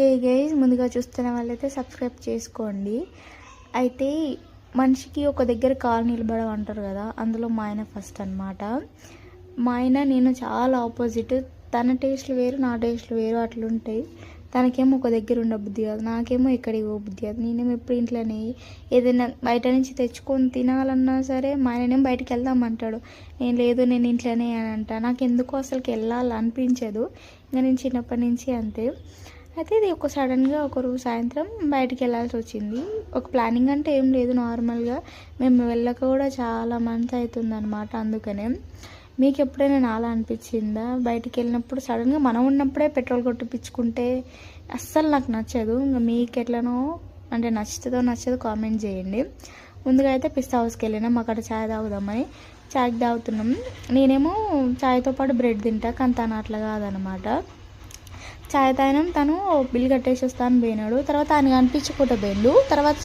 Hey guys, ముందుగా చూస్తున్న వాళ్ళైతే సబ్స్క్రైబ్ చేసుకోండి. అయితే మనిషికి ఒక దగ్గర కాలు నిలబడవు అంటారు కదా, అందులో మా ఆయన ఫస్ట్ అనమాట. మా ఆయన నేను చాలా ఆపోజిట్. తన టేస్ట్లు వేరు, నా టేస్ట్లు వేరు అట్లుంటాయి. తనకేమో ఒక దగ్గర ఉండబుద్ధి కాదు, నాకేమో ఎక్కడికి పోబుద్ధి కాదు. నేనేమో ఎప్పుడు ఇంట్లోనే ఏదైనా బయట నుంచి తెచ్చుకొని తినాలన్నా సరే మా ఆయననేమో బయటికి వెళ్దామంటాడు. నేను లేదు, నేను ఇంట్లోనే అని అంటా. నాకు ఎందుకో అసలుకి వెళ్ళాలనిపించదు. ఇంకా నేను చిన్నప్పటి నుంచి అంతే. అయితే ఇది ఒక సడన్గా ఒకరోజు సాయంత్రం బయటికి వెళ్ళాల్సి వచ్చింది. ఒక ప్లానింగ్ అంటే ఏం లేదు, నార్మల్గా మేము వెళ్ళక కూడా చాలా మంత్ అవుతుంది అనమాట. అందుకనే మీకు ఎప్పుడైనా నాలా అనిపించిందా? బయటికి వెళ్ళినప్పుడు సడన్గా మనం ఉన్నప్పుడే పెట్రోల్ కొట్టిపించుకుంటే అస్సలు నాకు నచ్చదు. ఇంకా మీకు ఎట్లనో అంటే నచ్చుతుందో నచ్చదో కామెంట్ చేయండి. ముందుగా అయితే పిస్తా హౌస్కి వెళ్ళినాం, అక్కడ ఛాయ్ తాగుదామని. ఛాయ్ తాగుతున్నాం. నేనేమో ఛాయ్తో పాటు బ్రెడ్ తింటా, కానీ తను అట్లా కాదనమాట. ఛాయ్ తాగినాం, తను బిల్ కట్టేసి వస్తాను పోయినాడు. తర్వాత ఆయన కనిపించకుండా పోయిండు. తర్వాత